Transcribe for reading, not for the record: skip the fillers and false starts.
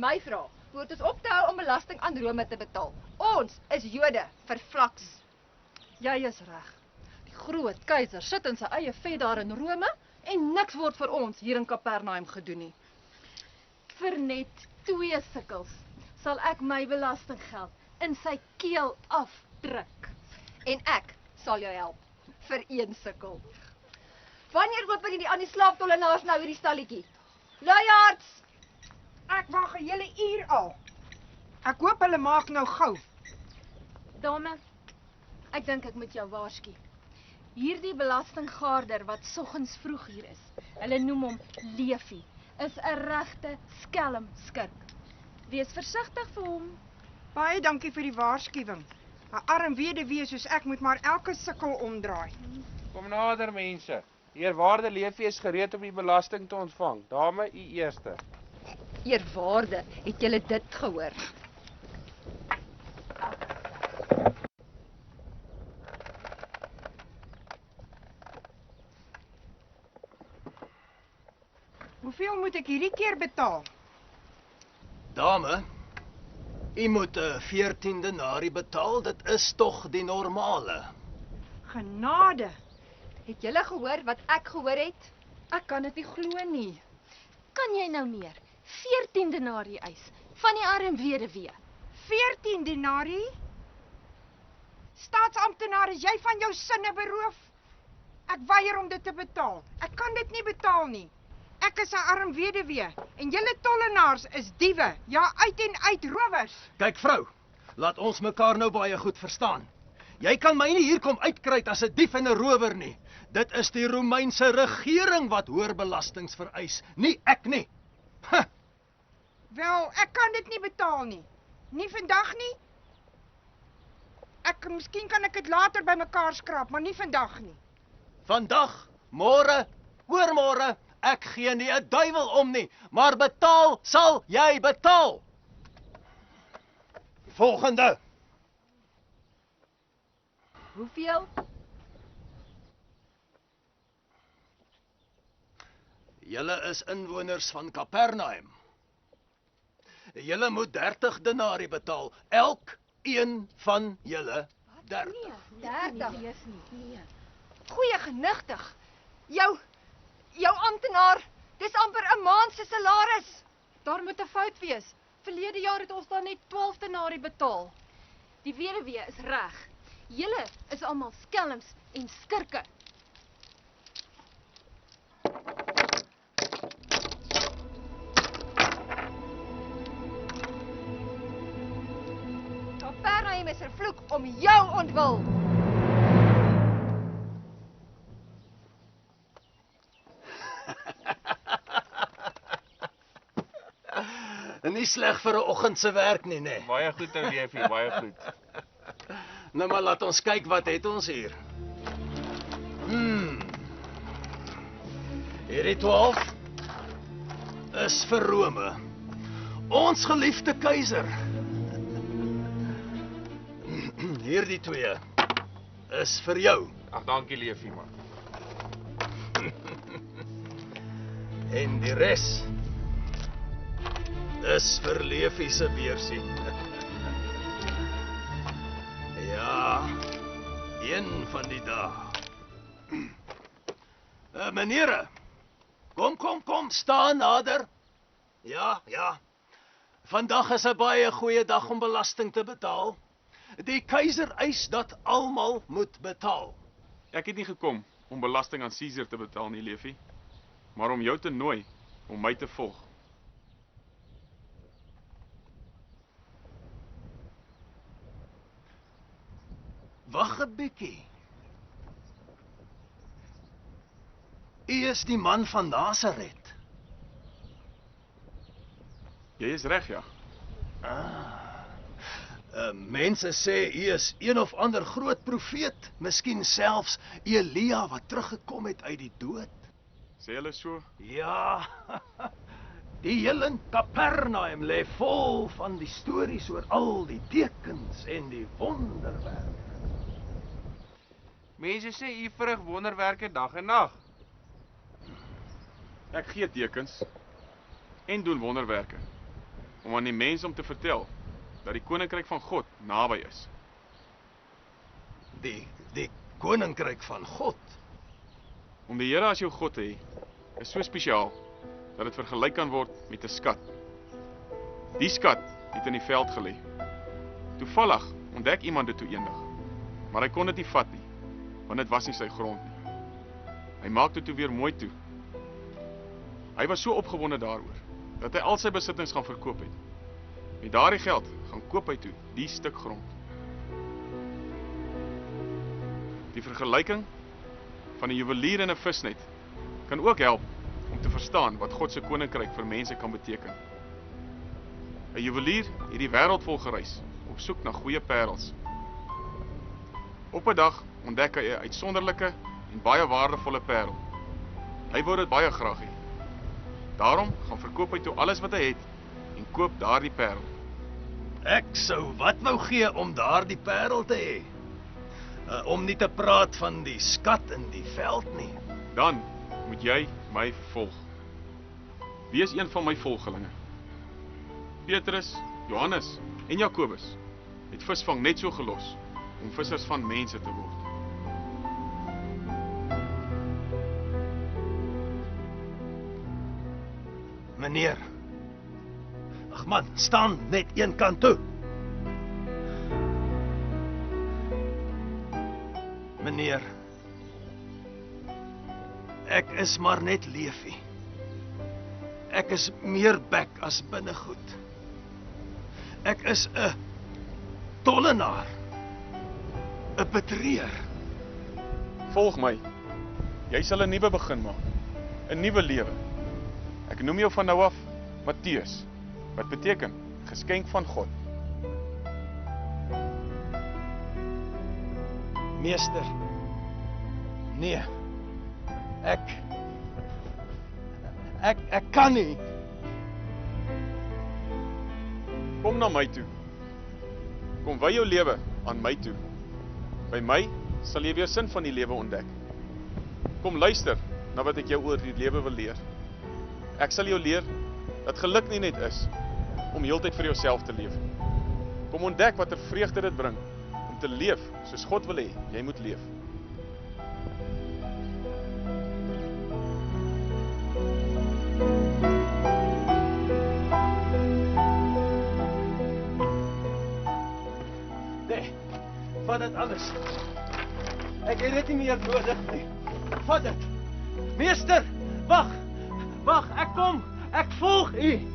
my vra, moet ons op te hou om belasting aan Rome te betaal. Ons is Jode, vervlaks. Jy is reg. Die groot keiser sit in sy eie vet daar in Rome en niks word vir ons hier in Kapernaum gedoen nie. Vir net 2 sikkels sal ek my belastinggeld in sy keel afdruk. En ek sal jou help, vir 1 sikkel. Wanneer open jy die aan die slaaptollenaars nou hierdie stalletjie? Luiaards! Ek wag 'n hele uur al. Ek hoop hulle maak nou gou. Dame, ek dink ek moet jou waarsku. Hierdie belastinggaarder wat soggens vroeg hier is, hulle noem hom Leefie, is 'n regte skelm skurk. Wees versigtig vir hom. Baie dankie vir die waarskuwing. 'n Arm weduwee soos ek moet maar elke sikkel omdraai. Kom nader mense. Eerwaarde Leefie is gereed om die belasting te ontvang. Dame, u eerste. Eerwaarde, het julle dit gehoor? Hoeveel moet ek hierdie keer betaal? Dame, u moet 14 denarii betaal, dit is tog die normale. Genade. Het julle gehoor wat ek gehoor het? Ek kan dit nie glo nie. Kan jy nou meer 14 denarii eis van die arm weduwee? 14 denarii? Staatsamptenaar, is jy van jou sinne beroof? Ek weier om dit te betaal. Ek kan dit nie betaal nie. Ek is 'n arm weduwee en julle tollenaars is diewe, ja uit en uit rowers. Kyk vrou, laat ons mekaar nou baie goed verstaan. Jy kan my nie hier kom uitkruit as 'n dief en 'n rower nie. Dit is die Romeinse regering wat hoër belastings vereis, nie ek nie. Wel, ek kan dit nie betaal nie. Nie vandag nie. Miskien kan ek dit later bymekaar skraap, maar nie vandag nie. Vandag, môre, oormôre, ek gee nie 'n duiwel om nie, maar betaal sal jy betaal. Volgende. Hoeveel? Julle is inwoners van Kapernaum. Julle moet 30 denarii betaal, elkeen van julle 30. 30. Goeie genigtig. Jou amptenaar, dis amper 'n maand se salaris. Daar moet 'n fout wees. Verlede jaar het ons dan net 12 denarii betaal. Die weduwee is reg. Julle is almal skelms en skurke. Kapernaum is vervloek om jou ontwil. Nie sleg vir 'n oggend se werk nie, né? Baie goed, ou Leefie, baie goed. Nou maar laat ons kyk wat het ons hier. Hierdie 12 is vir Rome. Ons geliefde keiser. Hierdie 2 is vir jou. Ag, dankie Leefie man. En die res is vir Leefie se beursie. Ja, een van die dae. Meneere, kom, staan nader. Ja. Vandag is 'n baie goeie dag om belasting te betaal. Die keiser eis dat almal moet betaal. Ek het nie gekom om belasting aan Caesar te betaal nie, Leefie, maar om jou te nooi om my te volg. Wag 'n bietjie. U is die man van Nasaret. Jy is reg, ja. Mense sê u is een of ander groot profeet, miskien selfs Elia wat teruggekom het uit die dood. Sê hulle so? Ja, die hele Kapernaum lê vol van die stories oor al die tekens en die wonderwerke. Mense sê u verrig wonderwerke dag en nag. Ek gee tekens en doen wonderwerke. om aan die mens om te vertel dat die koninkryk van God naby is. Die koninkryk van God. Om die Here as jou God te hê, is so spesiaal dat dit vergelyk kan word met 'n skat. Die skat het in die veld gelê. Toevallig ontdek iemand dit toe eendag, maar hy kon dit nie vat nie, want dit was nie sy grond nie. Hy maak dit toe weer mooi toe. Hy was so opgewonde daaroor, dat hy al sy besittings gaan verkoop het. Met daardie geld gaan koop hy toe die stuk grond. Die vergelyking van 'n juwelier en 'n visnet kan ook help om te verstaan wat God se koninkryk vir mense kan beteken. 'n Juwelier het die wêreld vol gereis op soek na goeie parels. Op 'n dag ontdek hy 'n uitsonderlike en baie waardevolle parel. Hy wou dit baie graag hê. Daarom gaan verkoop hy toe alles wat hy het en koop daardie parel. Ek sou wat wou gee om daardie parel te hê. Om nie te praat van die skat in die veld nie. Dan moet jy my volg. Wees een van my volgelinge. Petrus, Johannes en Jakobus het visvang net so gelos om vissers van mense te word. Meneer. Ag man, staan net een kant toe. Meneer. Ek is maar net leefie. Ek is meer bek as binnegoed. Ek is 'n tollenaar. 'n Betreur. Volg my. Jy sal 'n nuwe begin maak. 'n Nuwe lewe. Ek noem jou van nou af Matteus, wat beteken geskenk van God. Meester. Nee. Ek kan nie. Kom na my toe. Kom wy jou lewe aan my toe. By my sal jy weer sin van die lewe ontdek. Kom luister na wat ek jou oor die lewe wil leer. Ek sal jou leer dat geluk nie net is om heeltyd vir jouself te leef. Kom ontdek watter vreugde dit bring om te leef soos God wil hê jy moet leef. Nee, vat dit alles. Ek het dit nie meer nodig nie. Vat dit. Meester, wag. Wag, ek kom. Ek volg u.